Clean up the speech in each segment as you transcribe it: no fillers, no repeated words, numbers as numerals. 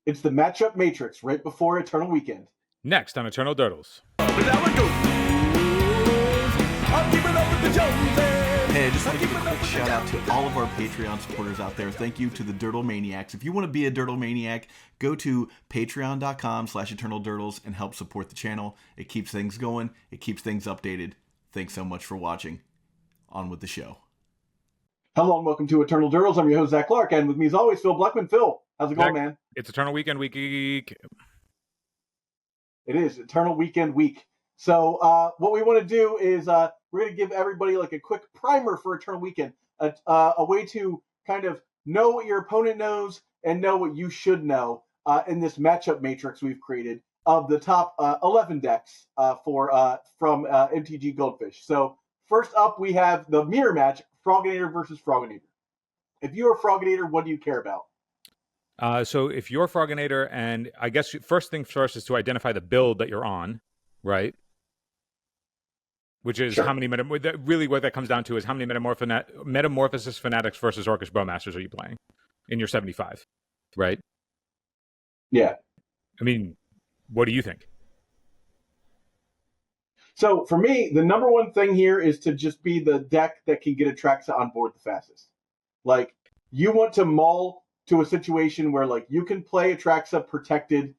It's the matchup matrix right before Eternal Weekend. Next on Eternal Durdles. Hey, I just want to give a quick shout out to all of our Patreon supporters out there. Thank you to the Durdle Maniacs. If you want to be a Durdle Maniac, go to patreon.com/eternaldurdles and help support the channel. It keeps things going. It keeps things updated. Thanks so much for watching. On with the show. Hello and welcome to Eternal Durdles. I'm your host, Zach Clark, and with me as always, Phil Blackman. Phil, how's it going, man? It's Eternal Weekend week. It is Eternal Weekend week. So what we want to do is we're going to give everybody like a quick primer for Eternal Weekend, a way to kind of know what your opponent knows and know what you should know in this matchup matrix we've created of the top 11 decks from MTG Goldfish. So first up, we have the mirror match, Froginator versus Froginator. If you're a Froginator, what do you care about? So if you're Froginator, and I guess first thing first is to identify the build that you're on, right? Which is Sure. How many really what that comes down to is how many Metamorphosis Fanatics versus Orcish Bowmasters are you playing in your 75, right? Yeah. I mean, what do you think? So for me, the number one thing here is to just be the deck that can get Atraxa on board the fastest. Like, you want to mull to a situation where like you can play Atraxa protected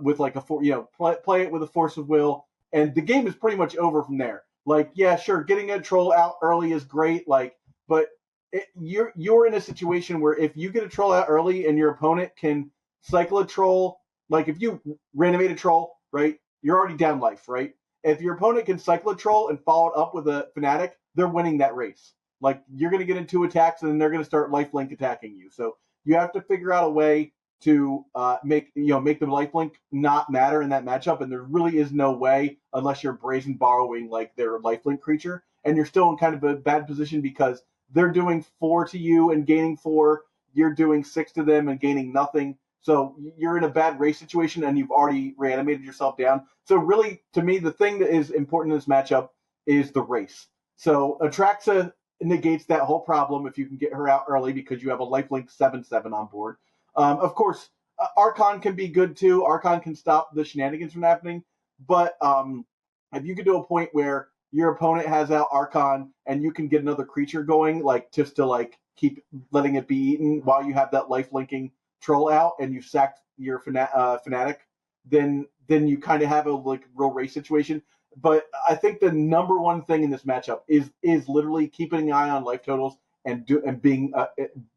with like play it with a force of will, and the game is pretty much over from there. Like, yeah, sure, getting a troll out early is great, like, but you're in a situation where if you get a troll out early and your opponent can cycle a troll, like if you reanimate a troll, right, you're already down life, right? If your opponent can cycle a troll and follow it up with a fanatic, they're winning that race. Like, you're going to get into attacks and then they're going to start lifelink attacking you. So you have to figure out a way to make the lifelink not matter in that matchup, and there really is no way unless you're brazen borrowing like their lifelink creature, and you're still in kind of a bad position because they're doing 4 to you and gaining 4, you're doing 6 to them and gaining nothing. So you're in a bad race situation and you've already reanimated yourself down. So really, to me, the thing that is important in this matchup is the race. So Atraxa negates that whole problem if you can get her out early because you have a lifelink 7/7 on board. Of course, Archon can be good too. Archon can stop the shenanigans from happening. But if you get to a point where your opponent has out Archon and you can get another creature going, like just to like keep letting it be eaten while you have that life linking troll out and you've sacked your fanatic, then you kind of have a like real race situation. But I think the number one thing in this matchup is literally keeping an eye on life totals and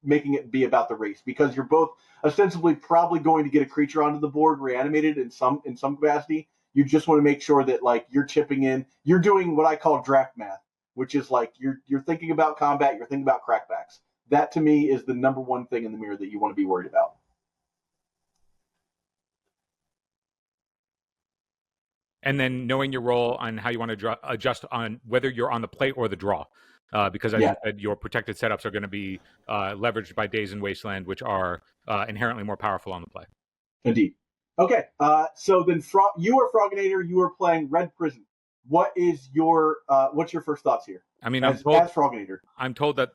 making it be about the race, because you're both ostensibly probably going to get a creature onto the board reanimated in some capacity. You just want to make sure that like you're chipping in, you're doing what I call draft math, which is like you're thinking about combat, you're thinking about crackbacks. That to me is the number one thing in the mirror that you want to be worried about. And then knowing your role on how you want to adjust on whether you're on the play or the draw. Because as you said, your protected setups are going to be leveraged by Days in Wasteland, which are inherently more powerful on the play. Indeed. Okay, so then you are Froginator, you are playing Red Prison. What is what's your first thoughts here? I mean, as Froginator. I'm told that,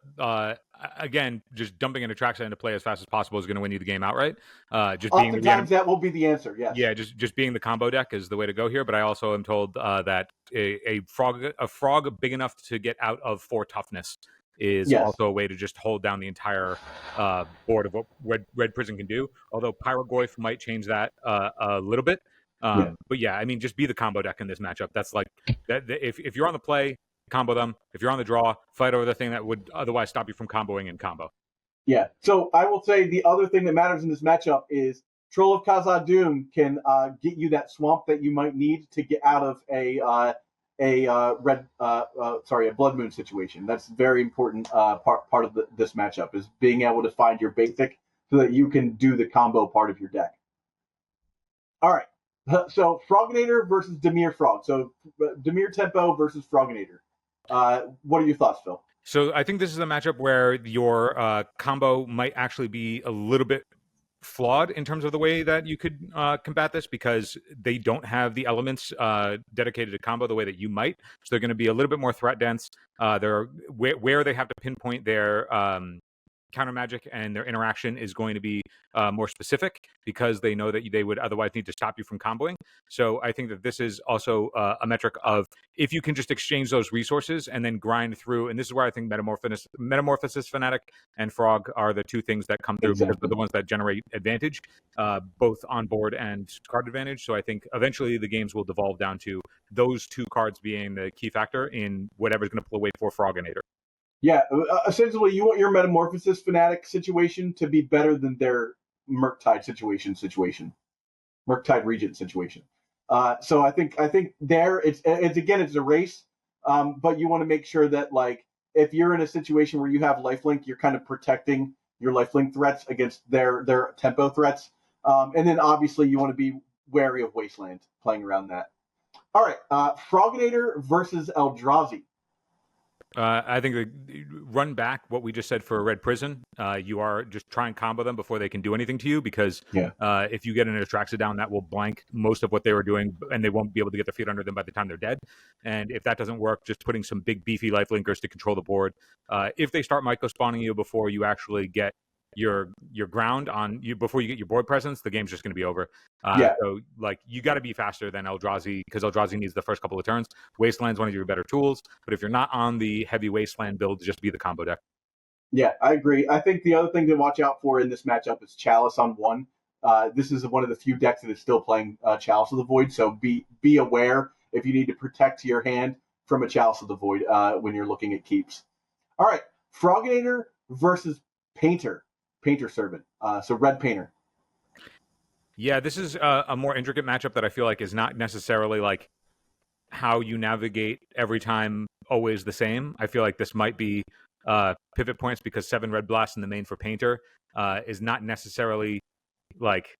again, just dumping an Atraxa into play as fast as possible is going to win you the game outright. Oftentimes that will be the answer, yes. Yeah, just being the combo deck is the way to go here. But I also am told that a frog big enough to get out of 4 toughness is also a way to just hold down the entire board of what Red Prison can do. Although Pyrogoyf might change that a little bit. But yeah, I mean, just be the combo deck in this matchup. That's like that. If you're on the play, combo them. If you're on the draw, fight over the thing that would otherwise stop you from comboing and combo. Yeah. So I will say the other thing that matters in this matchup is Troll of Khazad-dûm can get you that swamp that you might need to get out of a Blood Moon situation. That's very important part of this matchup, is being able to find your basic so that you can do the combo part of your deck. All right. So Froginator versus Demir Frog. So Dimir Tempo versus Froginator. What are your thoughts, Phil? So I think this is a matchup where your combo might actually be a little bit flawed in terms of the way that you could combat this, because they don't have the elements dedicated to combo the way that you might. So they're going to be a little bit more threat dense. They're where they have to pinpoint their counter magic and their interaction is going to be more specific because they know that they would otherwise need to stop you from comboing. So I think that this is also a metric of if you can just exchange those resources and then grind through. And this is where I think Metamorphosis Fanatic and Frog are the two things that come through because they're the ones that generate advantage, both on board and card advantage. So I think eventually the games will devolve down to those two cards being the key factor in whatever's going to pull away for Froginator. Yeah, essentially, you want your Metamorphosis Fanatic situation to be better than their Murktide Murktide Regent situation. So I think there it's a race, but you want to make sure that like if you're in a situation where you have lifelink, you're kind of protecting your lifelink threats against their tempo threats, and then obviously you want to be wary of Wasteland playing around that. All right, Froginator versus Eldrazi. I think run back what we just said for Red Prison. You are just try and combo them before they can do anything to you because if you get an Atraxa down, that will blank most of what they were doing and they won't be able to get their feet under them by the time they're dead. And if that doesn't work, just putting some big beefy life linkers to control the board. If they start micro-spawning you before you actually get your ground on you before you get your board presence, the game's just going to be over. So like you got to be faster than Eldrazi because Eldrazi needs the first couple of turns. Wasteland's one of your better tools, but if you're not on the heavy Wasteland build, just be the combo deck. Yeah, I agree. I think the other thing to watch out for in this matchup is Chalice on one. This is one of the few decks that is still playing Chalice of the Void, so be aware if you need to protect your hand from a Chalice of the Void when you're looking at keeps. All right, Froginator versus Painter Servant. So Red Painter. Yeah, this is a more intricate matchup that I feel like is not necessarily like how you navigate every time always the same. I feel like this might be pivot points because 7 Red Blast in the main for Painter is not necessarily like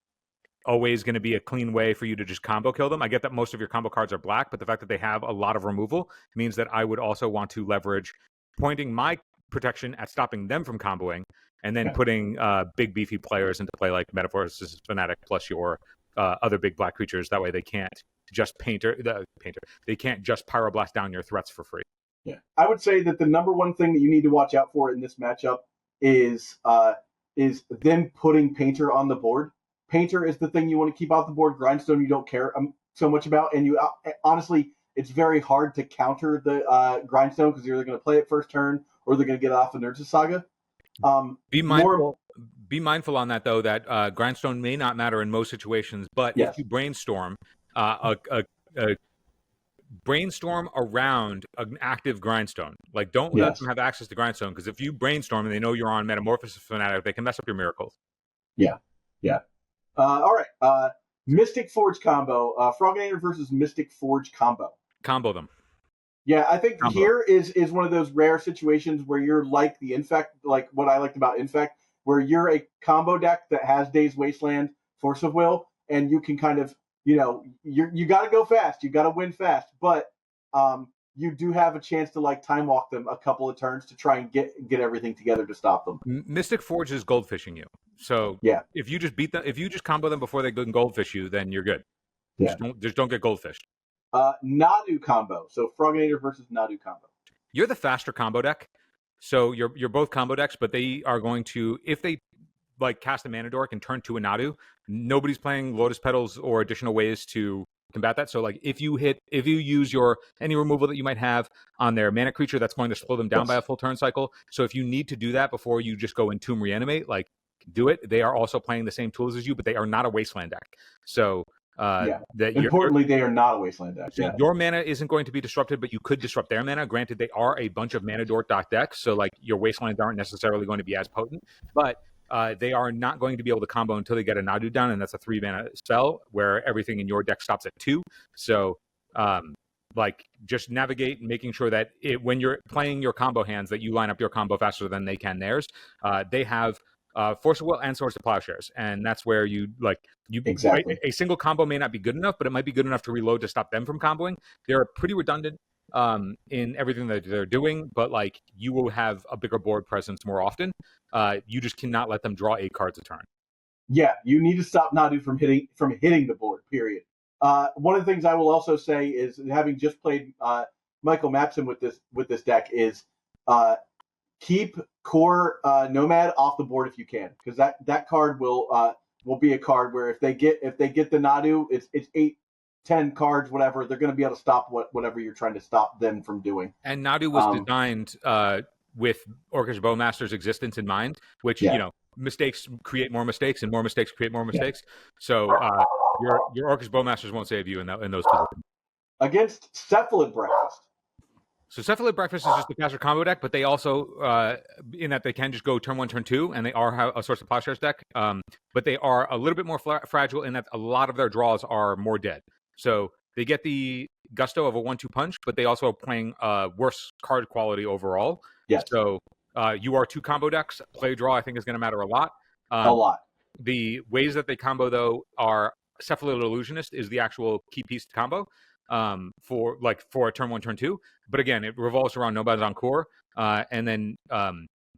always going to be a clean way for you to just combo kill them. I get that most of your combo cards are black, but the fact that they have a lot of removal means that I would also want to leverage pointing my protection at stopping them from comboing and then putting big beefy players into play like Metamorphosis Fanatic plus your other big black creatures. That way they can't just they can't just Pyroblast down your threats for free. Yeah, I would say that the number one thing that you need to watch out for in this matchup is them putting Painter on the board. Painter is the thing you want to keep off the board. Grindstone you don't care so much about, and you honestly, it's very hard to counter the Grindstone because you're either going to play it first turn or they're going to get it off the Nurse's Saga. Be mindful on that though. That Grindstone may not matter in most situations, but if you brainstorm brainstorm around an active Grindstone. Like, don't let them have access to Grindstone, because if you brainstorm and they know you're on Metamorphosis Fanatic, they can mess up your miracles. Yeah. All right. Mystic Forge combo. Froginator versus Mystic Forge combo. Combo them. Yeah, I think here is one of those rare situations where you're like the Infect, like what I liked about Infect, where you're a combo deck that has Daze Wasteland, Force of Will, and you can kind of, you got to go fast, you got to win fast, but you do have a chance to like time walk them a couple of turns to try and get everything together to stop them. Mystic Forge is goldfishing you, so if you just beat them, if you just combo them before they can goldfish you, then you're good. Just don't get goldfished. Nado combo. So Froginator versus Nado combo. You're the faster combo deck. So you're both combo decks, but they are going to, if they like cast a Mana Dork and turn to a Nado, nobody's playing Lotus Petals or additional ways to combat that. So like if you use your any removal that you might have on their mana creature, that's going to slow them down by a full turn cycle. So if you need to do that before you just go Entomb Reanimate, like do it. They are also playing the same tools as you, but they are not a Wasteland deck. So importantly, they are not a Wasteland deck. So your mana isn't going to be disrupted, but you could disrupt their mana. Granted, they are a bunch of Mana Dork decks, so like your Wastelands aren't necessarily going to be as potent, but they are not going to be able to combo until they get a Nadu down, and that's a 3 mana spell where everything in your deck stops at 2. So like just navigate, making sure that when you're playing your combo hands, that you line up your combo faster than they can theirs. They have Force of Will and Swords to Plowshares, and that's where a single combo may not be good enough, but it might be good enough to reload to stop them from comboing. They're pretty redundant in everything that they're doing, but like you will have a bigger board presence more often. You just cannot let them draw 8 cards a turn. Yeah, you need to stop Nadu from hitting the board. Period. One of the things I will also say is, having just played Michael Mapson with this deck, is keep core Nomad off the board if you can, because that card will be a card where if they get the Nadu, it's 8-10 cards, whatever. They're going to be able to stop whatever you're trying to stop them from doing. And Nadu was designed with Orcish Bowmaster's existence in mind, which mistakes create more mistakes, and more mistakes create more mistakes. So your Orcish Bowmasters won't save you in those positions. Against Cephalid Breakfast. So Cephalid Breakfast is just a caster combo deck, but they also, in that they can just go turn 1, turn 2, and they are a Source of Plowshares deck. But they are a little bit more fragile in that a lot of their draws are more dead. So they get the gusto of a 1-2 punch, but they also are playing worse card quality overall. Yes. So you are 2 combo decks. Play draw, I think, is going to matter a lot. A lot. The ways that they combo, though, are Cephalid Illusionist is the actual key piece to combo for a turn 1, turn 2. But again, it revolves around Nomads on core. And then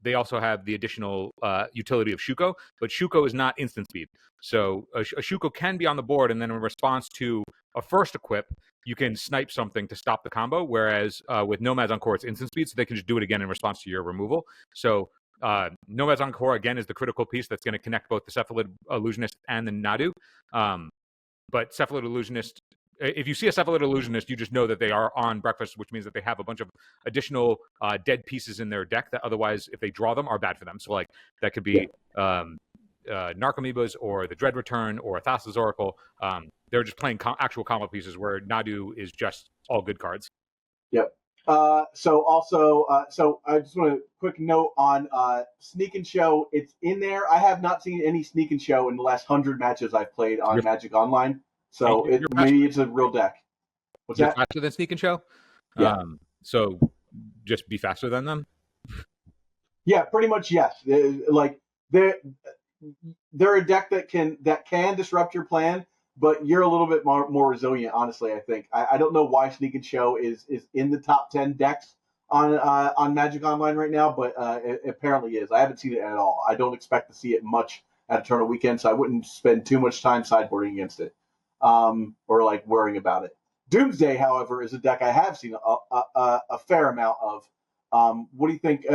they also have the additional utility of Shuko, but Shuko is not instant speed. So a Shuko can be on the board, and then in response to a first equip, you can snipe something to stop the combo, whereas with Nomads on core, it's instant speed, so they can just do it again in response to your removal. So Nomads on core, again, is the critical piece that's going to connect both the Cephalid Illusionist and the Nadu. But Cephalid Illusionist, if you see a Cephalid Illusionist, you just know that they are on Breakfast, which means that they have a bunch of additional dead pieces in their deck that otherwise, if they draw them, are bad for them. So like that could be Narcomoebas or the Dread Return or Thassa's Oracle. They're just playing actual combo pieces where Nadu is just all good cards. Yep. So I just want a quick note on Sneak and Show. It's in there. I have not seen any Sneak and Show in the last 100 matches I've played on Magic Online. So maybe it's a real deck. What's that? Faster than Sneak and Show? Yeah. So just be faster than them? Yeah, pretty much, yes. Like they're a deck that can disrupt your plan, but you're a little bit more resilient, honestly, I think. I don't know why Sneak and Show is in the top 10 decks on Magic Online right now, but it apparently is. I haven't seen it at all. I don't expect to see it much at Eternal Weekend, so I wouldn't spend too much time sideboarding against it. Or like worrying about it. Doomsday, however, is a deck I have seen a fair amount of. What do you think?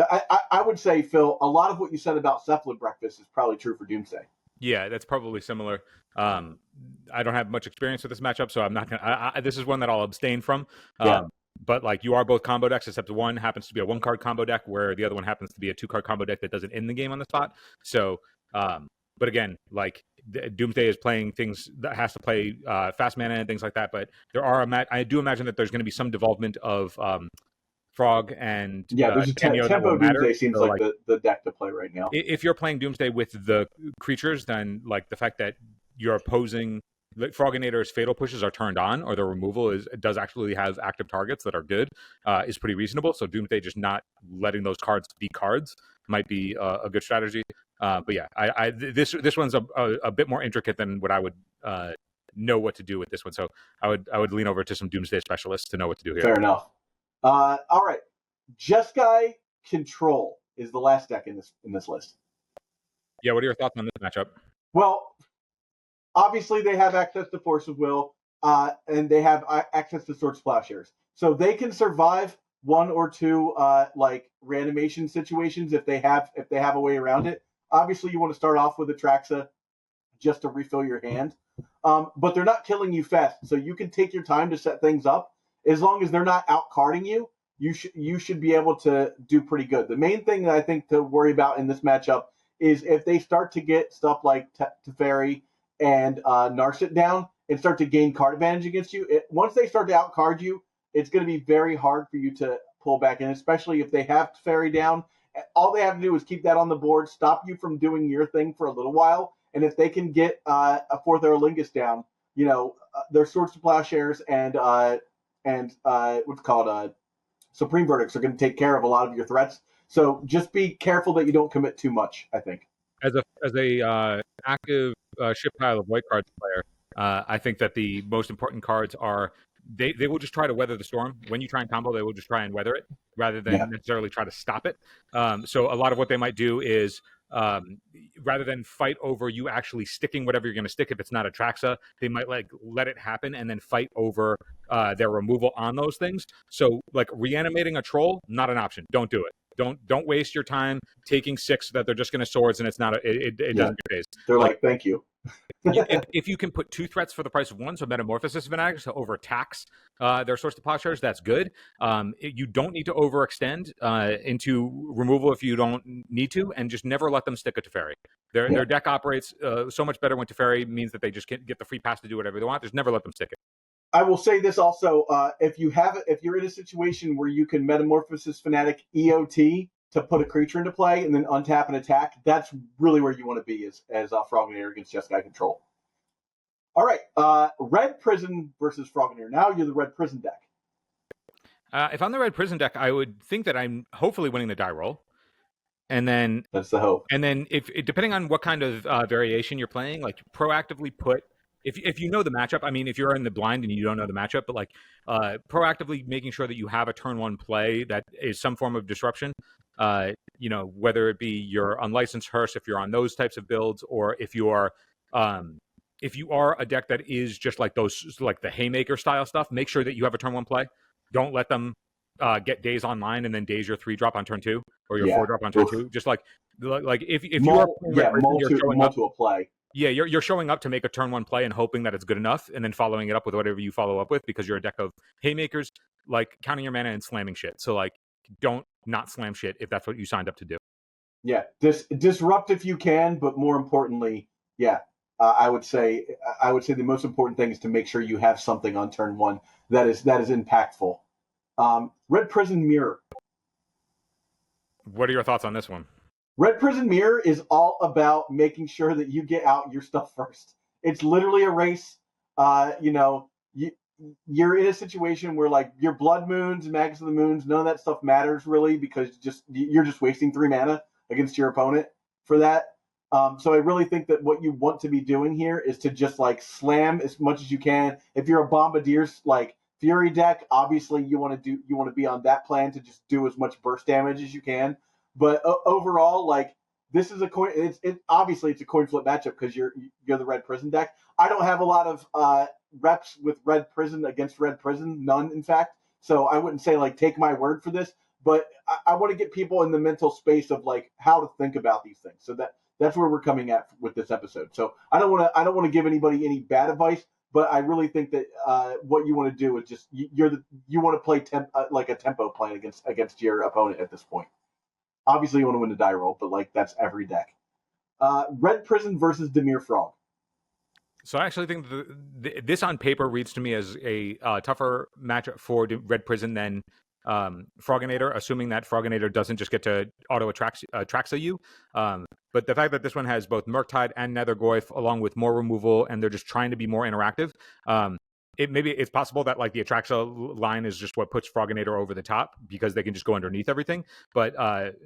I would say, Phil, a lot of what you said about Cephalid Breakfast is probably true for Doomsday. Yeah, that's probably similar. I don't have much experience with this matchup, so I'm not gonna. This is one that I'll abstain from. But like you are both combo decks, except one happens to be a 1-card combo deck, where the other one happens to be a 2-card combo deck that doesn't end the game on the spot. So, but again, like Doomsday is playing things that has to play fast mana and things like that. But there are I do imagine that there's going to be some development of Frog and there's a tempo. Doomsday seems so like the deck to play right now. If you're playing Doomsday with the creatures, then like the fact that you're opposing Froginator's fatal pushes are turned on, or the removal does actually have active targets that are good, is pretty reasonable. So Doomsday just not letting those cards be cards might be a good strategy. But yeah, this one's a bit more intricate than what I would know what to do with this one. So I would lean over to some Doomsday specialists to know what to do here. Fair enough. All right, Jeskai Control is the last deck in this list. Yeah, what are your thoughts on this matchup? Well, obviously they have access to Force of Will, and they have access to Swords Plowshares, so they can survive 1 or 2 like reanimation situations if they have a way around it. Obviously, you want to start off with Atraxa just to refill your hand, but they're not killing you fast, so you can take your time to set things up. As long as they're not out-carding you, you should be able to do pretty good. The main thing that I think to worry about in this matchup is if they start to get stuff like Teferi and Narset down and start to gain card advantage against you. Once they start to out-card you, it's going to be very hard for you to pull back in, especially if they have Teferi down. All they have to do is keep that on the board, stop you from doing your thing for a little while, and if they can get a 4th Aerolingus down, their Swords to Plowshares and what's called Supreme Verdicts are going to take care of a lot of your threats. So just be careful that you don't commit too much, I think. As a active ship pile of white cards player, I think that the most important cards are they will just try to weather the storm. When you try and combo, they will just try and weather it rather than necessarily try to stop it. So a lot of what they might do is rather than fight over you actually sticking whatever you're going to stick, if it's not Atraxa, they might let it happen and then fight over their removal on those things. So like reanimating a troll, not an option. Don't do it. don't waste your time taking 6 that they're just going to swords and it's not it doesn't get phased. They're like thank you. if you can put 2 threats for the price of 1, so Metamorphosis Fanatics to overtax their source to plowshares, that's good. You don't need to overextend into removal if you don't need to, and just never let them stick a Teferi. Their deck operates so much better when Teferi means that they just get the free pass to do whatever they want. Just never let them stick it. I will say this also: if you're in a situation where you can Metamorphosis Fanatic EOT to put a creature into play and then untap and attack, that's really where you want to be as Froginator against Jeskai Control. All right, Red Prison versus Froginator. Now you're the Red Prison deck. If I'm the Red Prison deck, I would think that I'm hopefully winning the die roll. And then that's the hope. And then if depending on what kind of variation you're playing, like proactively put if you know the matchup, I mean, if you're in the blind and you don't know the matchup, but like proactively making sure that you have a turn 1 play that is some form of disruption, whether it be your unlicensed hearse, if you're on those types of builds, or if you are a deck that is just like those, like the Haymaker style stuff, make sure that you have a turn 1 play. Don't let them get days online and then days your 3-drop on turn 2 or your 4-drop on turn 2. Just like if you are mull to a play. Yeah, you're showing up to make a turn 1 play and hoping that it's good enough, and then following it up with whatever you follow up with because you're a deck of Haymakers, like counting your mana and slamming shit. So like, don't not slam shit if that's what you signed up to do. Yeah, disrupt if you can, but more importantly, I would say the most important thing is to make sure you have something on turn 1 that is impactful. Red Prison Mirror. What are your thoughts on this one? Red Prison Mirror is all about making sure that you get out your stuff first. It's literally a race. You're in a situation where like your Blood Moons, Magus of the Moons, none of that stuff matters really because you're just wasting 3 mana against your opponent for that. So I really think that what you want to be doing here is to just like slam as much as you can. If you're a Bombardier's like Fury deck, obviously you want to be on that plan to just do as much burst damage as you can. But overall, like this is a coin. Obviously it's a coin flip matchup because you're the Red Prison deck. I don't have a lot of reps with Red Prison against Red Prison, none in fact. So I wouldn't say like take my word for this, but I want to get people in the mental space of like how to think about these things. So that's where we're coming at with this episode. So I don't want to give anybody any bad advice, but I really think that what you want to do is just you want to play like a tempo plan against your opponent at this point. Obviously, you want to win the die roll, but like that's every deck. Red Prison versus Demir Frog. So I actually think this on paper reads to me as a tougher matchup for Red Prison than Froginator, assuming that Froginator doesn't just get to auto Atraxa you. But the fact that this one has both Murktide and Nethergoyf along with more removal, and they're just trying to be more interactive. It's possible that like the Atraxa line is just what puts Froginator over the top because they can just go underneath everything. But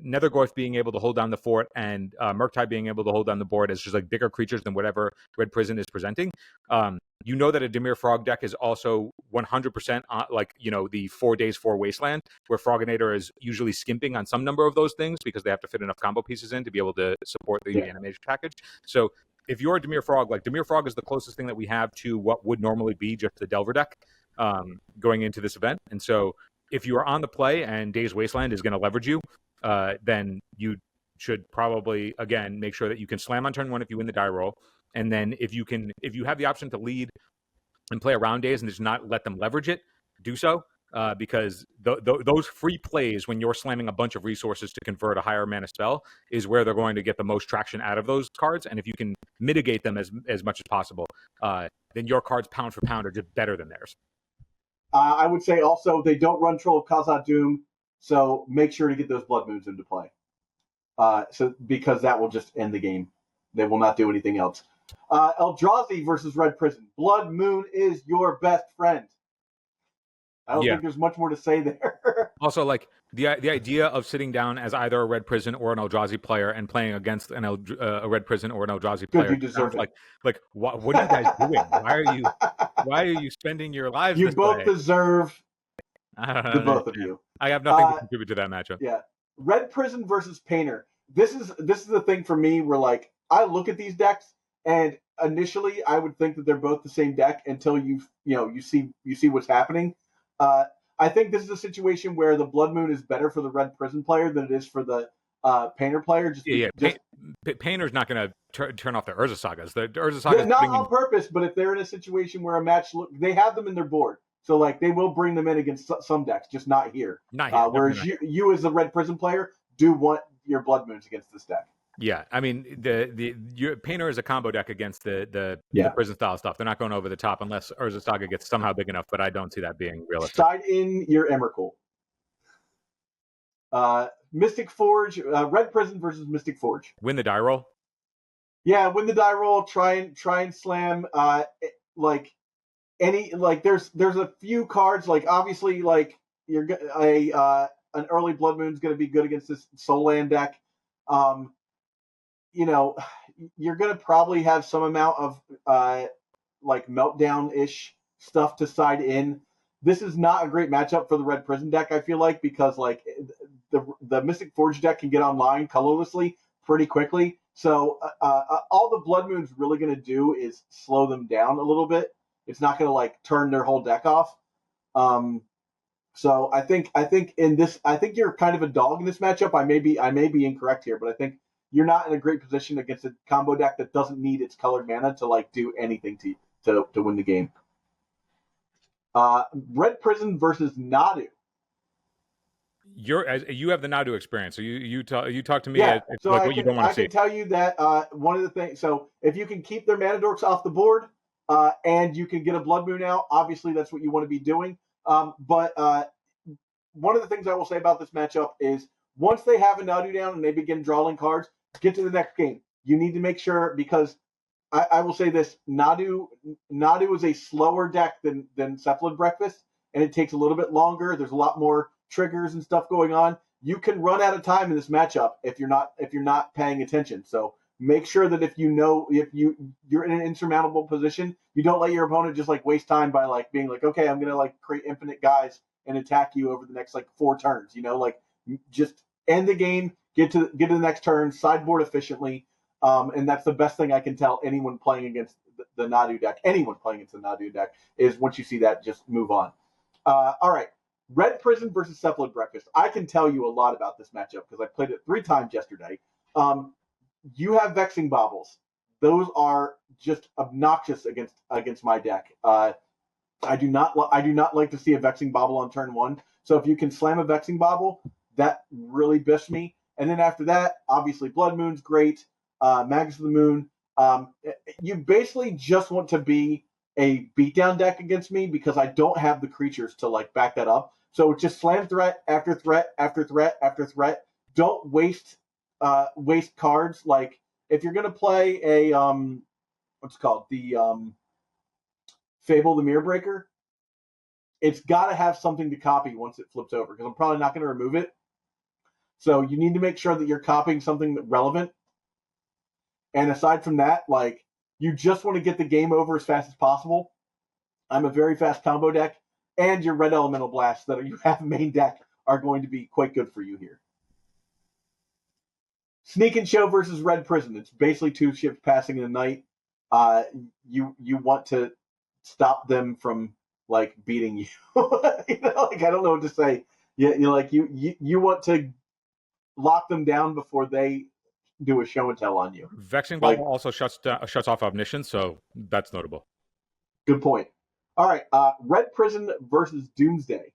Nethergoyf being able to hold down the fort and Murktide being able to hold down the board is just like bigger creatures than whatever Red Prison is presenting. You know that a Dimir Frog deck is also 100% the 4 days 4 Wasteland, where Froginator is usually skimping on some number of those things because they have to fit enough combo pieces in to be able to support the animation package. So if you're a Dimir Frog, like Dimir Frog is the closest thing that we have to what would normally be just the Delver deck going into this event. And so if you are on the play and Days Wasteland is going to leverage you, then you should probably, again, make sure that you can slam on turn 1 if you win the die roll. And then if you have the option to lead and play around Days and just not let them leverage it, do so. Because those free plays when you're slamming a bunch of resources to convert a higher mana spell is where they're going to get the most traction out of those cards. And if you can mitigate them as much as possible, then your cards pound for pound are just better than theirs. I would say also they don't run Troll of Khazad Doom, so make sure to get those Blood Moons into play. Because that will just end the game. They will not do anything else. Eldrazi versus Red Prison. Blood Moon is your best friend. I don't think there's much more to say there. Also, like the idea of sitting down as either a Red Prison or an Eldrazi player and playing against a Red Prison or an Eldrazi player. You deserve it. Like what are you guys doing? Why are you spending your lives? You this both way? deserve the both of you. I have nothing to contribute to that matchup. Yeah, Red Prison versus Painter. This is the thing for me where like I look at these decks and initially I would think that they're both the same deck until you see what's happening. I think this is a situation where the Blood Moon is better for the Red Prison player than it is for the Painter player. Painter's not going to turn off the Urza Sagas. The Urza Sagas not on purpose, but if they're in a situation where a match, they have them in their board, so like they will bring them in against some decks, just not here. Not here. Whereas you as the Red Prison player do want your Blood Moons against this deck. Yeah, I mean your Painter is a combo deck against the prison style stuff. They're not going over the top unless Urza Saga gets somehow big enough, but I don't see that being realistic. Side in your Emrakul. Mystic Forge, Red Prison versus Mystic Forge. Win the die roll. Yeah, win the die roll. Try and slam. There's a few cards like obviously like you're an early Blood Moon's going to be good against this Soul Land deck. You're going to probably have some amount of like Meltdown-ish stuff to side in. This is not a great matchup for the Red Prison deck, I feel like, because like the Mystic Forge deck can get online colorlessly pretty quickly. So all the Blood Moon's really going to do is slow them down a little bit. It's not going to like turn their whole deck off. So I think you're kind of a dog in this matchup. I may be incorrect here, but I think you're not in a great position against a combo deck that doesn't need its colored mana to like do anything to win the game. Red Prison versus Nado. You have the Nado experience, so you talk to me. Yeah, so like what you don't want to see. I can tell you that one of the things. So if you can keep their mana dorks off the board, and you can get a Blood Moon out, obviously that's what you want to be doing. But one of the things I will say about this matchup is once they have a Nado down and they begin drawing cards, get to the next game. You need to make sure, because I will say this: Nado is a slower deck than Cephalid Breakfast, and it takes a little bit longer. There's a lot more triggers and stuff going on. You can run out of time in this matchup if you're not paying attention. So make sure that if you're in an insurmountable position, you don't let your opponent just like waste time by like being like, okay, I'm gonna like create infinite guys and attack you over the next like 4 turns. Like just end the game, get to the next turn, sideboard efficiently. And that's the best thing I can tell anyone playing against the Nado deck. Anyone playing against the Nado deck is once you see that, just move on. All right. Red Prison versus Cephalid Breakfast. I can tell you a lot about this matchup because I played it 3 times yesterday. You have Vexing Baubles. Those are just obnoxious against my deck. I do not like to see a Vexing Bauble on turn 1. So if you can slam a Vexing Bauble, that really biffs me. And then after that, obviously Blood Moon's great. Magus of the Moon. You basically just want to be a beatdown deck against me because I don't have the creatures to like back that up. So just slam threat after threat after threat after threat. Don't waste cards. Like if you're gonna play a what's it called, the Fable the Mirror Breaker, it's got to have something to copy once it flips over because I'm probably not going to remove it. So you need to make sure that you're copying something relevant. And aside from that, like you just want to get the game over as fast as possible. I'm a very fast combo deck, and your red elemental blasts that you have main deck are going to be quite good for you here. Sneak and Show versus Red Prison. It's basically 2 ships passing in the night. You want to stop them from like beating you. Like I don't know what to say. You want to lock them down before they do a show and tell on you. Vexing Bauble also shuts off Omniscience, so that's notable. Good point. All right, Red Prison versus Doomsday.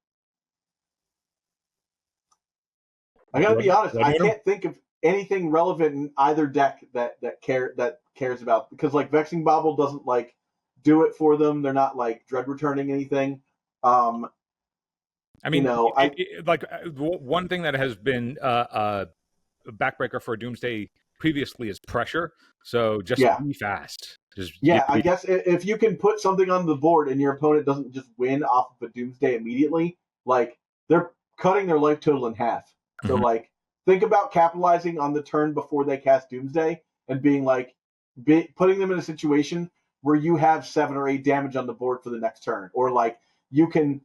I gotta be honest. I can't think of anything relevant in either deck that cares about, because like Vexing Bauble doesn't like do it for them. They're not like dread returning anything. I mean, one thing that has been a backbreaker for Doomsday previously is pressure. So just be fast. I guess if you can put something on the board and your opponent doesn't just win off of a Doomsday immediately, like they're cutting their life total in half. So like think about capitalizing on the turn before they cast Doomsday and being like putting them in a situation where you have 7 or 8 damage on the board for the next turn, or like you can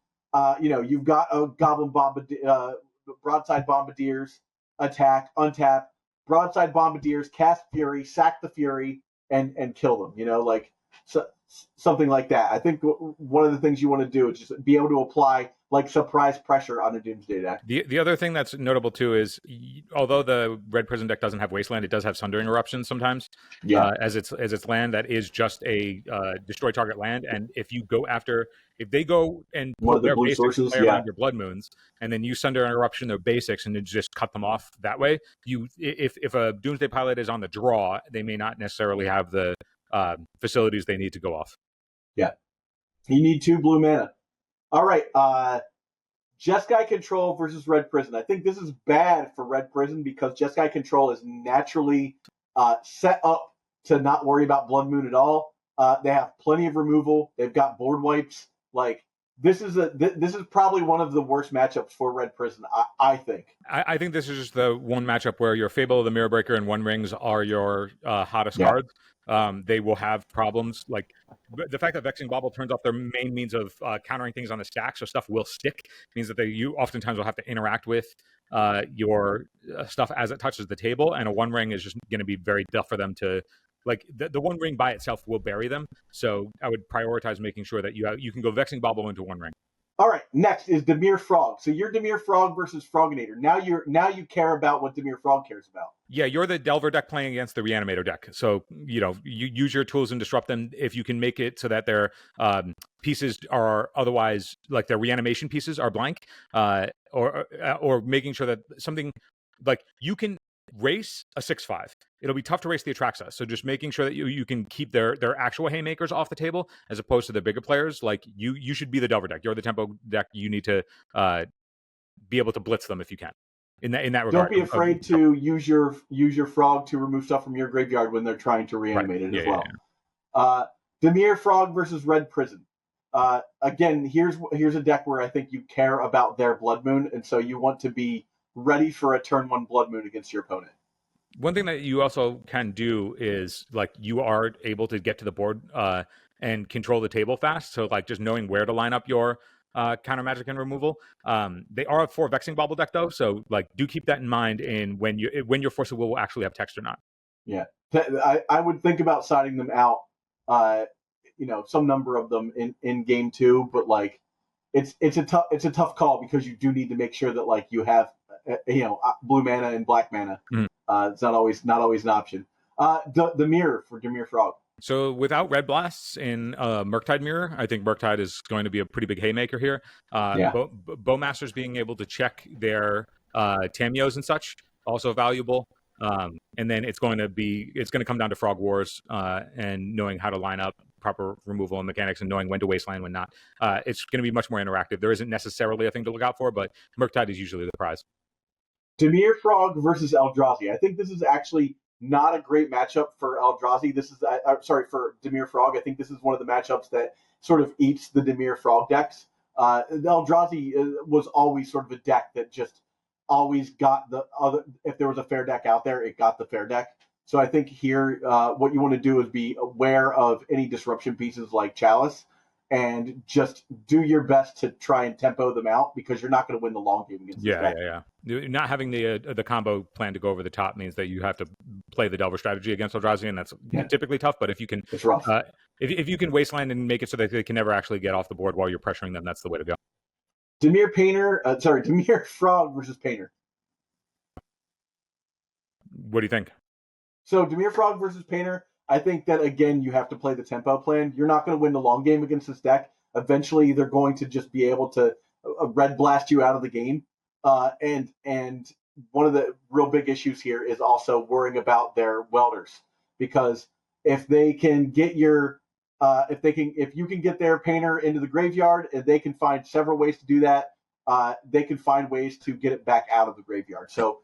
you've got a Goblin Broadside Bombardiers attack, untap, Broadside Bombardiers, cast Fury, sack the Fury, and kill them. So something like that. I think one of the things you want to do is just be able to apply like surprise pressure on a Doomsday deck. The other thing that's notable too is, although the Red Prison deck doesn't have Wasteland, it does have Sundering Eruptions sometimes. As its land that is just a destroy target land, and if they go and one put of the their blue basics sources, play around your Blood Moons, and then you Sundering Eruption their basics and then just cut them off that way, if a Doomsday Pilot is on the draw, they may not necessarily have the facilities they need to go off. Yeah, you need 2 blue mana. All right, Jeskai Control versus Red Prison. I think this is bad for Red Prison because Jeskai Control is naturally set up to not worry about Blood Moon at all. They have plenty of removal. They've got board wipes. Like this is probably one of the worst matchups for Red Prison. I think. I think this is just the one matchup where your Fable of the Mirror Breaker and One Rings are your hottest cards. They will have problems like the fact that Vexing Bauble turns off their main means of countering things on the stack, so stuff will stick, means that you oftentimes will have to interact with your stuff as it touches the table, and a One Ring is just going to be very tough for them to. Like the One Ring by itself will bury them, so I would prioritize making sure that you can go Vexing Bauble into One Ring. All right, next is Demir Frog. So you're Demir Frog versus Froginator. Now you care about what Demir Frog cares about. Yeah, you're the Delver deck playing against the Reanimator deck. So, you use your tools and disrupt them if you can make it so that their pieces are otherwise, like their reanimation pieces are blank, or making sure that something, like you can race a 6/5. It'll be tough to race the Atraxa. So just making sure that you can keep their actual haymakers off the table as opposed to the bigger players. Like you should be the Delver deck. You're the tempo deck. You need to be able to blitz them if you can. In that regard, don't be afraid to use your frog to remove stuff from your graveyard when they're trying to reanimate it as well. Demir Frog versus Red Prison. Again, here's a deck where I think you care about their Blood Moon, and so you want to be ready for a turn 1 Blood Moon against your opponent. One thing that you also can do is like you are able to get to the board and control the table fast. So like just knowing where to line up your counter magic and removal. They are a 4 Vexing Bauble deck though, so like do keep that in mind in when your Force of Will will actually have text or not. Yeah, I would think about siding them out. Some number of them in game 2, but like it's a tough call because you do need to make sure that like you have blue mana and black mana. It's not always an option. The mirror for Demir Frog. So without Red Blasts in Murktide Mirror, I think Murktide is going to be a pretty big haymaker here. Bowmasters being able to check their Tamios and such, also valuable. And then it's going to come down to Frog Wars and knowing how to line up proper removal and mechanics and knowing when to wasteland, when not. It's going to be much more interactive. There isn't necessarily a thing to look out for, but Murktide is usually the prize. Demir Frog versus Eldrazi. I think this is actually not a great matchup for Eldrazi. For Demir Frog. I think this is one of the matchups that sort of eats the Demir Frog decks. Eldrazi was always sort of a deck that just always got the other. If there was a fair deck out there, it got the fair deck. So I think here, what you want to do is be aware of any disruption pieces like Chalice, and just do your best to try and tempo them out because you're not going to win the long game against this deck. Not having the combo plan to go over the top means that you have to play the Delver strategy against Eldrazi, and that's typically tough. But if you can, it's rough. If you can wasteland and make it so that they can never actually get off the board while you're pressuring them, that's the way to go. Demir Frog versus Painter. What do you think? So Demir Frog versus Painter. I think that, again, you have to play the tempo plan. You're not going to win the long game against this deck. Eventually, they're going to just be able to red blast you out of the game. And one of the real big issues here is also worrying about their welders, because if they can get if you can get their Painter into the graveyard, and they can find several ways to do that, they can find ways to get it back out of the graveyard. So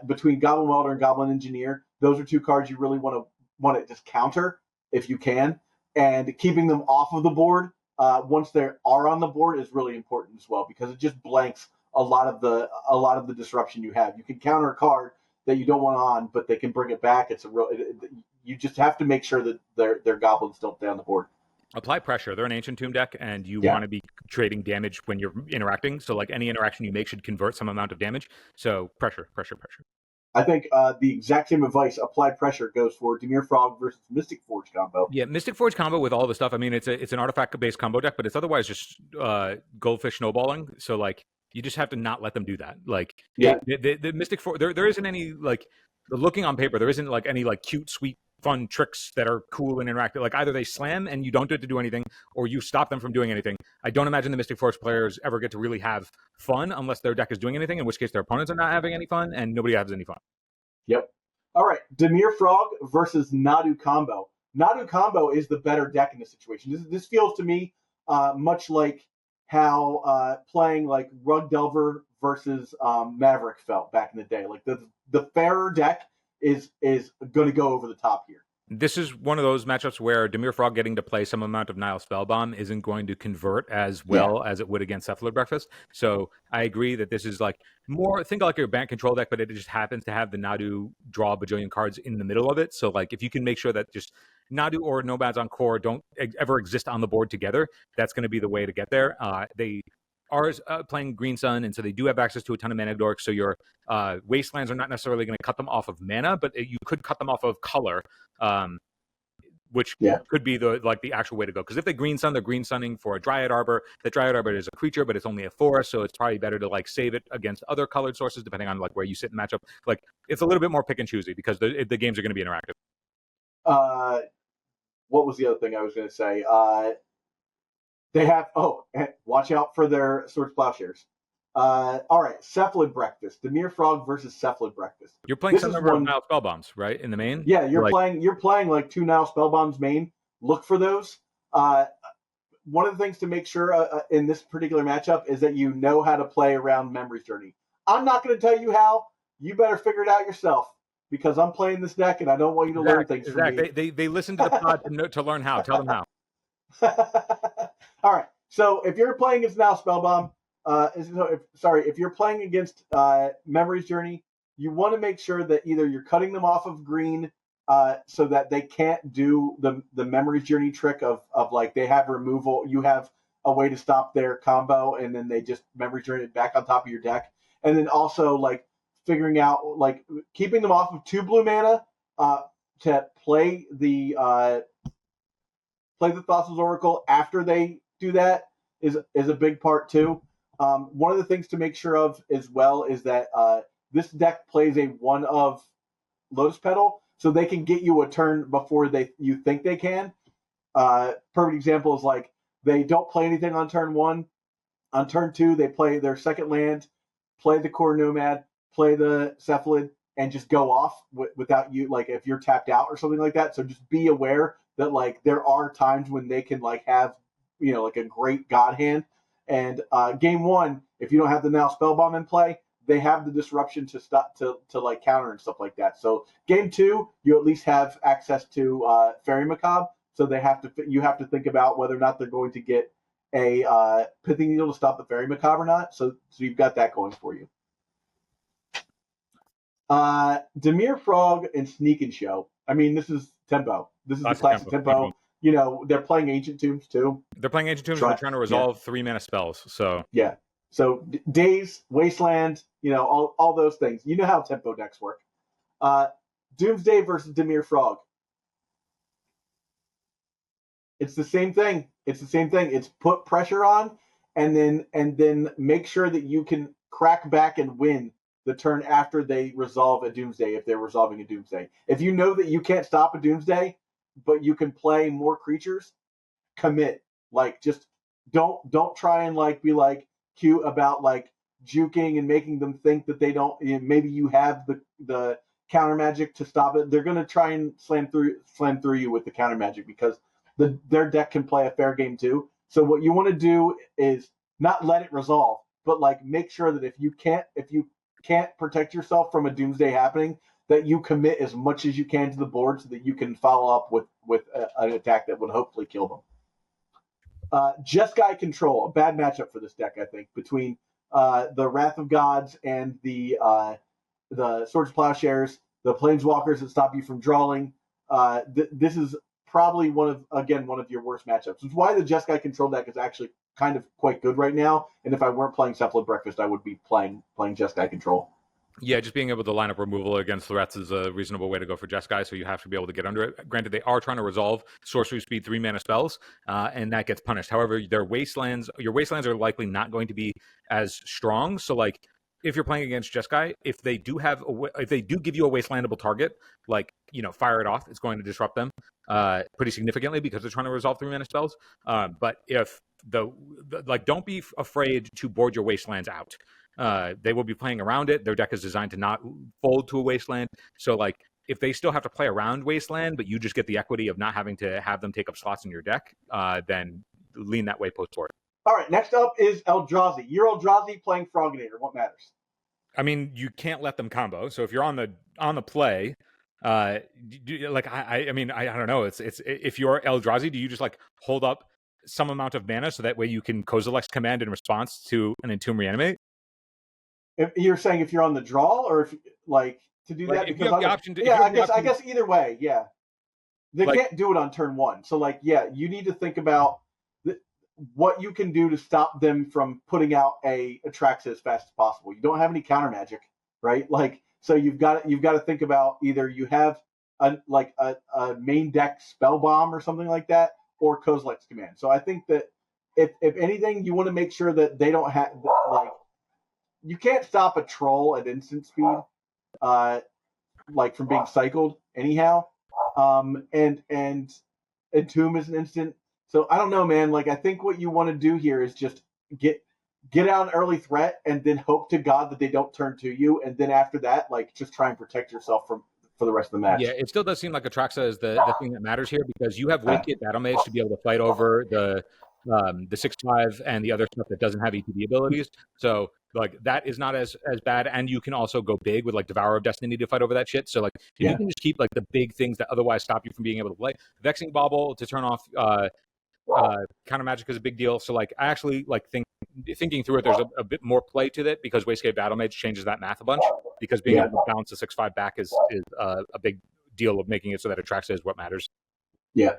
between Goblin Welder and Goblin Engineer, those are 2 cards you really want to just counter if you can, and keeping them off of the board once they are on the board is really important as well, because it just blanks a lot of the disruption you have. You can counter a card that you don't want on, but they can bring it back. You just have to make sure that their goblins don't stay on the board. Apply pressure. They're an Ancient Tomb deck, and you want to be trading damage when you're interacting. So like any interaction you make should convert some amount of damage. So pressure. I think the exact same advice, applied pressure, goes for Demir Frog versus Mystic Forge combo. Yeah, Mystic Forge combo with all the stuff. I mean, it's an artifact-based combo deck, but it's otherwise just goldfish snowballing. So like, you just have to not let them do that. Like, the Mystic Forge, there isn't any like looking on paper. There isn't like any like cute, sweet, fun tricks that are cool and interactive. Like either they slam and you don't get to do anything, or you stop them from doing anything. I don't imagine the Mystic Forge players ever get to really have fun unless their deck is doing anything. In which case, their opponents are not having any fun, and nobody has any fun. Yep. All right, Demir Frog versus Nado Combo. Nado Combo is the better deck in this situation. This feels to me much like how playing like Rug Delver versus Maverick felt back in the day. Like the fairer deck is going to go over the top here. This is one of those matchups where Demir Frog getting to play some amount of Nile Spellbomb isn't going to convert as well as it would against Cephalid Breakfast. So I agree that this is like more, think like your bank control deck, but it just happens to have the Nadu draw a bajillion cards in the middle of it. So like if you can make sure that just Nadu or Nomads on core don't ever exist on the board together, that's going to be the way to get there. They are playing Green Sun, and so they do have access to a ton of mana dorks. So your wastelands are not necessarily going to cut them off of mana, but you could cut them off of color, which could be the actual way to go. Because if they Green Sun, they're Green Sunning for a Dryad Arbor. The Dryad Arbor is a creature, but it's only a forest, so it's probably better to like save it against other colored sources, depending on like where you sit in matchup. Like it's a little bit more pick and choosy because the games are going to be interactive. What was the other thing I was going to say? They have, watch out for their Swords Plowshares. All right, Cephalid Breakfast. Demir Frog versus Cephalid Breakfast. You're playing some number of Nile Spellbombs, right, in the main? Yeah, you're playing like 2 Nile Spellbombs main. Look for those. One of the things to make sure in this particular matchup is that you know how to play around Memory's Journey. I'm not going to tell you how. You better figure it out yourself because I'm playing this deck and I don't want you to learn things from me. They listen to the pod to learn how. Tell them how. All right. So if you're playing against Nile Spellbomb, if you're playing against Memory's Journey, you want to make sure that either you're cutting them off of green so that they can't do the Memory's Journey trick of like they have removal. You have a way to stop their combo, and then they just Memory's Journey back on top of your deck. And then also like figuring out like keeping them off of 2 blue mana to play the Thassa's Oracle after they do that is a big part too. One of the things to make sure of as well is that this deck plays a 1 of Lotus Petal, so they can get you a turn before you think they can. Perfect example is like they don't play anything on turn 1. On turn 2, they play their second land, play the Core Nomad, play the Cephalid, and just go off without you, like if you're tapped out or something like that. So just be aware that like there are times when they can like have like a great god hand. And game 1, if you don't have the Nile Spellbomb in play, they have the disruption to stop to like counter and stuff like that. So game 2, you at least have access to Fairy Macabre. So you have to think about whether or not they're going to get a Pithing Needle to stop the Fairy Macabre or not. So you've got that going for you. Demir Frog and Sneak and Show. I mean, this is tempo. This is the classic tempo. They're playing Ancient Tombs too. They're playing Ancient Tombs and they're trying to resolve 3 mana spells. So yeah. So Days, Wasteland, all those things. You know how tempo decks work. Doomsday versus Demir Frog. It's the same thing. It's put pressure on and then make sure that you can crack back and win the turn after they resolve a Doomsday, if they're resolving a Doomsday. If you know that you can't stop a Doomsday, but you can play more creatures, commit. Like, just don't try and like be like cute about like juking and making them think that they don't. Maybe you have the counter magic to stop it. They're gonna try and slam through you with the counter magic because their deck can play a fair game too. So what you want to do is not let it resolve, but like make sure that if you can't protect yourself from a Doomsday happening, that you commit as much as you can to the board so that you can follow up with an attack that would hopefully kill them. Jeskai Control, a bad matchup for this deck, I think, between the Wrath of Gods and the Swords Plowshares, the Planeswalkers that stop you from drawing. This is probably one of your worst matchups. It's why the Jeskai Control deck is actually kind of quite good right now. And if I weren't playing Cephalid Breakfast, I would be playing Jeskai Control. Yeah, just being able to line up removal against threats is a reasonable way to go for Jeskai, so you have to be able to get under it. Granted, they are trying to resolve sorcery speed 3-mana spells, and that gets punished. However, your wastelands are likely not going to be as strong. So, like, if you're playing against Jeskai, if they do give you a wastelandable target, like, fire it off, it's going to disrupt them pretty significantly because they're trying to resolve 3-mana spells. But if don't be afraid to board your wastelands out. They will be playing around it. Their deck is designed to not fold to a wasteland. So, like, if they still have to play around wasteland, but you just get the equity of not having to have them take up slots in your deck, then lean that way post-board. All right, next up is Eldrazi. You're Eldrazi playing Froginator. What matters? I mean, you can't let them combo. So if you're on the play, I don't know. It's if you're Eldrazi, do you just like hold up some amount of mana so that way you can Kozilek's command in response to an Entomb Reanimate? If you're saying if you're on the draw, or if to do that, if you have the option to, I guess either way, yeah. They can't do it on turn one, so you need to think about what you can do to stop them from putting out a Atraxa as fast as possible. You don't have any counter magic, right? So you've got to think about either you have a main deck spell bomb or something like that, or Kozilek's command. So I think that if anything, you want to make sure that they don't have you can't stop a troll at instant speed, from being cycled anyhow. And Entomb is an instant. So I don't know, man. I think what you want to do here is just get out an early threat, and then hope to God that they don't turn to you, and then after that, just try and protect yourself for the rest of the match. Yeah, it still does seem like Atraxa is the thing that matters here, because you have Wakegate Battle Mage to be able to fight over the 6/5 and the other stuff that doesn't have ETB abilities. So that is not as bad, and you can also go big with Devourer of Destiny to fight over that shit. So you can just keep the big things that otherwise stop you from being able to play. Vexing Bauble to turn off counter magic is a big deal. So I actually thinking through it, there's a bit more play to that, because Wastegate Battle Mage changes that math a bunch, because being able to bounce a 6/5 back is a big deal of making it so that Atraxa is what matters. Yeah.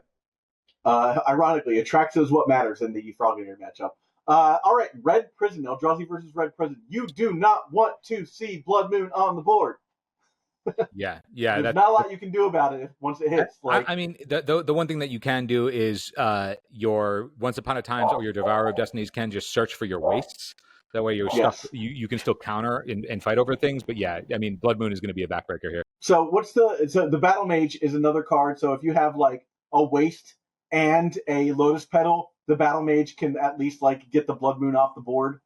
Ironically, Atraxa is what matters in the Froginator matchup. All right, Red Prison, Eldrazi versus Red Prison. You do not want to see Blood Moon on the board. Yeah. There's not a lot you can do about it once it hits. I mean, the one thing that you can do is your Once Upon a Times or your Devourer of Destinies can just search for your wastes. That way you're stuck. You can still counter and fight over things. But yeah, I mean, Blood Moon is going to be a backbreaker here. So the Battle Mage is another card. So if you have a waste and a Lotus Petal, the Battle Mage can at least get the Blood Moon off the board.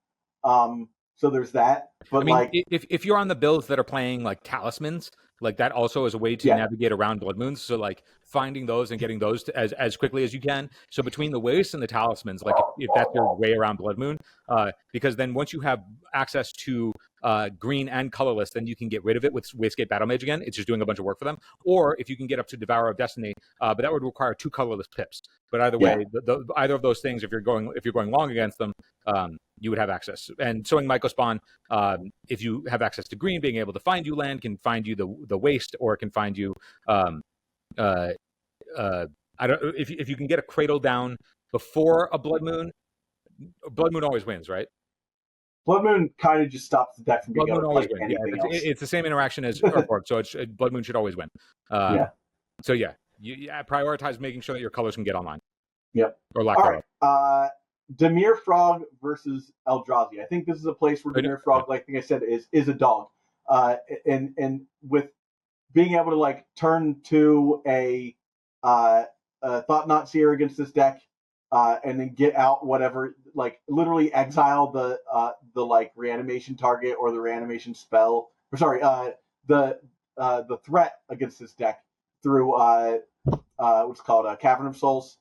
So there's that. But I mean, if you're on the builds that are playing talismans, that also is a way to navigate around Blood Moons. So finding those and getting those as quickly as you can. So between the wastes and the talismans, if that's your way around Blood Moon, because then once you have access to green and colorless, then you can get rid of it with Wastegate Battle Mage again. It's just doing a bunch of work for them. Or if you can get up to Devourer of Destiny, but that would require 2 colorless pips. But either way, either of those things, if you're going long against them, you would have access. And Sowing Mycospawn, if you have access to green, being able to find you land can find you the waste, or it can find you I don't if you can get a Cradle down before a Blood Moon always wins, right? Blood Moon kind of just stops the deck from being able to play anything else. It's the same interaction as Urborg, so Blood Moon should always win. So you prioritize making sure that your colors can get online. Yep. Or lack thereof. Demir Frog versus Eldrazi. I think this is a place where Demir Frog, like I said, is a dog. And with being able to turn to a Thought Knot Seer against this deck, and then get out whatever, literally exile the reanimation target or the reanimation spell. Or sorry, the threat against this deck through what's called Cavern of Souls.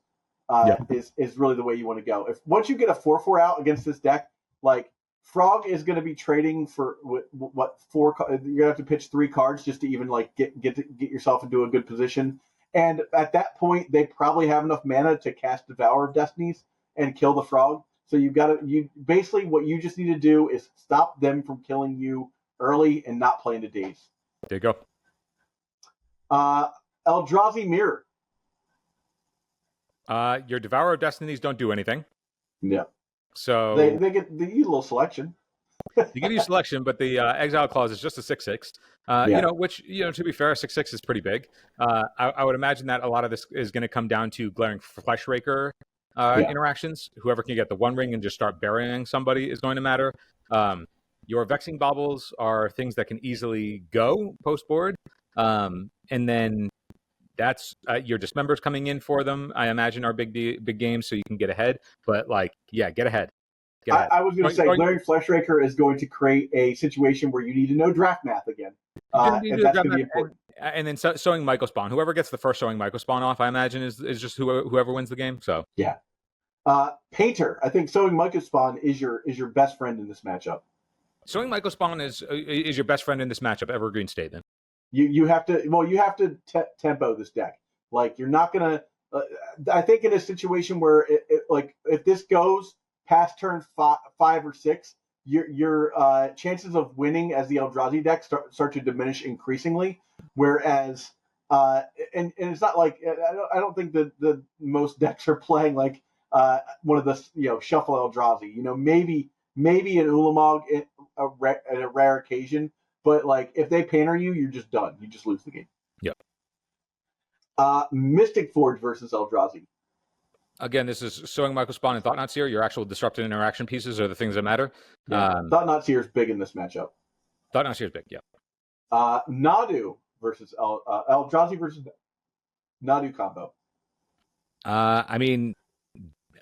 Is really the way you want to go. If once you get a 4/4 out against this deck, Frog is going to be trading for what 4? You're going to have to pitch 3 cards just to even get yourself into a good position. And at that point, they probably have enough mana to cast Devourer of Destinies and kill the Frog. So you basically what you just need to do is stop them from killing you early and not play into days. There you go. Eldrazi Mirror. Your Devourer of Destinies don't do anything. Yeah. So they get a little selection. They give you selection, but the exile clause is just a 6/6. Which to be fair, 6/6 is pretty big. I would imagine that a lot of this is going to come down to glaring Fleshraker interactions. Whoever can get the One Ring and just start burying somebody is going to matter. Your Vexing Baubles are things that can easily go post board, and then that's your Dismembers coming in for them. I imagine are big games, so you can get ahead. But get ahead. I was going to say, glaring Fleshraker is going to create a situation where you need to know draft math again. And that's going to be important. And then Sowing Mycospawn. Whoever gets the first Sowing Mycospawn off, I imagine, is just whoever wins the game. So yeah. Painter, I think Sowing Mycospawn is your best friend in this matchup. Sowing Mycospawn is your best friend in this matchup. Evergreen Statement. You have to tempo this deck. Like, you're not going to. I think in a situation where if this goes past turn 5 or 6, your chances of winning as the Eldrazi deck start to diminish increasingly. Whereas, and it's not like I don't think that the most decks are playing like one of the shuffle Eldrazi. Maybe an Ulamog at a rare occasion, but like if they painter you, you're just done. You just lose the game. Yep. Mystic Forge versus Eldrazi. Again, this is Sowing Mycospawn and Thought-Knot Seer. Your actual disrupted interaction pieces are the things that matter. Yeah. Thought-Knot Seer is big in this matchup. Thought-Knot Seer is big, yeah. Nado versus Eldrazi versus Nado combo. I mean,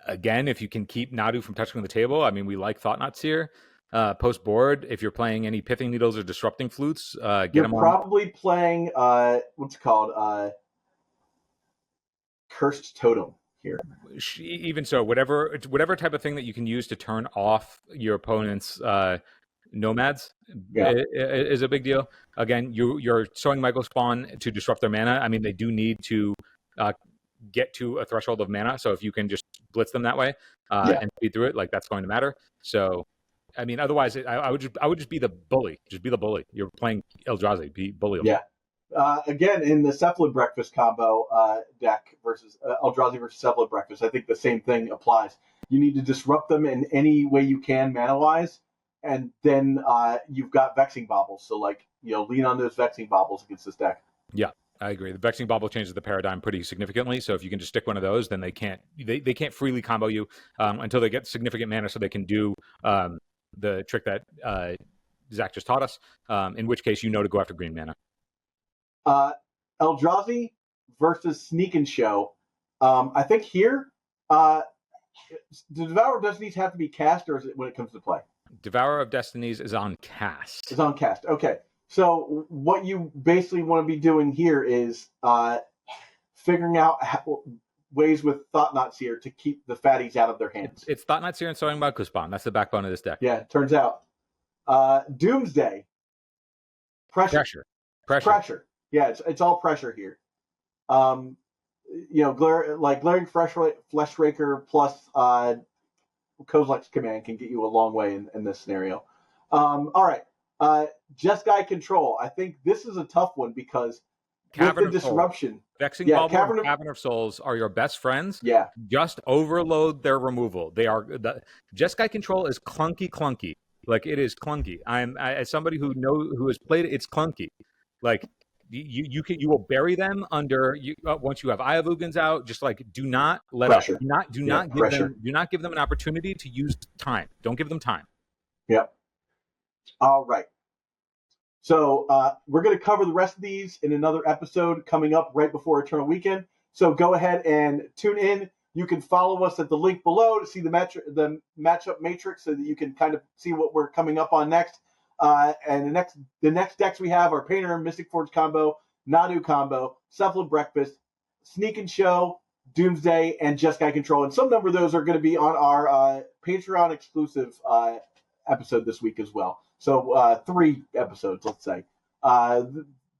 again, if you can keep Nado from touching the table, I mean, we like Thought-Knot Seer. Post board, if you're playing any Pithing Needles or Disrupting Flutes, get them on. You're probably playing what's it called Cursed Totem here. Even so, whatever type of thing that you can use to turn off your opponent's nomads is a big deal. Again, you're Sowing Mycospawn to disrupt their mana. I mean, they do need to get to a threshold of mana, so if you can just blitz them that way and speed through it, like, that's going to matter. So, I mean, otherwise, I would just be the bully. Just be the bully. You're playing Eldrazi. Be bully them. Yeah. Again, in the Cephalid Breakfast combo deck versus Eldrazi versus Cephalid Breakfast, I think the same thing applies. You need to disrupt them in any way you can, mana-wise, and then you've got Vexing Baubles. So, lean on those Vexing Baubles against this deck. Yeah, I agree. The Vexing Bauble changes the paradigm pretty significantly. So if you can just stick one of those, then they can't freely combo you until they get significant mana, so they can do the trick that Zac just taught us. In which case, to go after green mana. Eldrazi versus Sneak and Show. I think here, the Devourer of Destinies have to be cast, or is it when it comes to play? Devourer of Destinies is on cast. It's on cast. Okay. So what you basically want to be doing here is figuring out ways with Thought-Knot Seer to keep the fatties out of their hands. It's Thought-Knot Seer and Sowing Mycospawn. That's the backbone of this deck. Yeah, it turns out. Doomsday. Pressure. Yeah, it's all pressure here. Glaring Fleshraker plus Kozilek's Command can get you a long way in this scenario. All right. Jeskai Control. I think this is a tough one because Cavern with the disruption. Vexing Bauble and Cavern of Souls are your best friends. Yeah. Just overload their removal. Jeskai Control is clunky. Like, it is clunky. As somebody who has played it, it's clunky. Like, you will bury them under once you have Eye of Ugins out. Just do not let pressure. Do not give them an opportunity to use time. Don't give them time. Yep. All right. So we're going to cover the rest of these in another episode coming up right before Eternal Weekend. So go ahead and tune in. You can follow us at the link below to see the matchup matrix so that you can kind of see what we're coming up on next. And the next decks we have are Painter, Mystic Forge combo, Nado combo, Cephalid Breakfast, Sneak and Show, Doomsday, and Jeskai Control. And some number of those are going to be on our Patreon exclusive episode this week as well. So 3 episodes, let's say.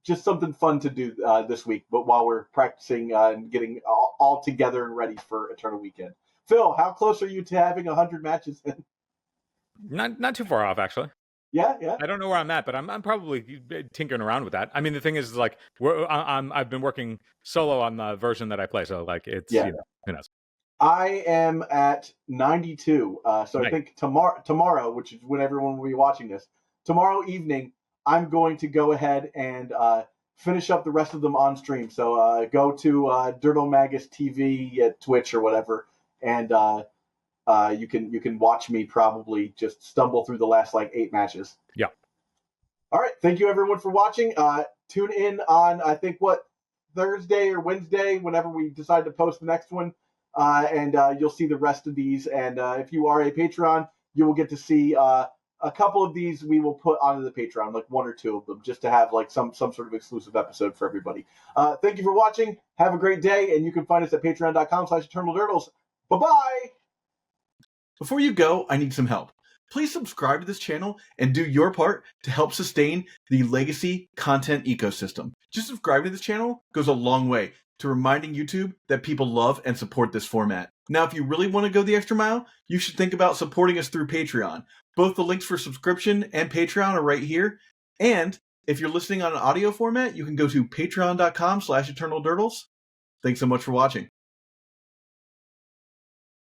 Just something fun to do this week, but while we're practicing and getting all together and ready for Eternal Weekend. Phil, how close are you to having 100 matches in? Not too far off, actually. Yeah. I don't know where I'm at, but I'm probably tinkering around with that. I mean, the thing is, I've been working solo on the version that I play, so it's who knows. I am at 92. So nice. I think tomorrow, which is when everyone will be watching this, tomorrow evening, I'm going to go ahead and finish up the rest of them on stream. So go to Dirtomagus TV at Twitch or whatever, and you can watch me probably just stumble through the last like 8 matches. Yeah. All right. Thank you everyone for watching. Tune in on I think Thursday or Wednesday, whenever we decide to post the next one. And you'll see the rest of these. And if you are a Patreon, you will get to see a couple of these we will put onto the Patreon, like 1 or 2 of them, just to have like some sort of exclusive episode for everybody. Thank you for watching. Have a great day, and you can find us at patreon.com/EternalDurtles. Bye-bye! Before you go, I need some help. Please subscribe to this channel and do your part to help sustain the legacy content ecosystem. Just subscribing to this channel goes a long way to reminding YouTube that people love and support this format. Now, if you really want to go the extra mile, you should think about supporting us through Patreon. Both the links for subscription and Patreon are right here. And if you're listening on an audio format, you can go to patreon.com/EternalDurtles. Thanks so much for watching.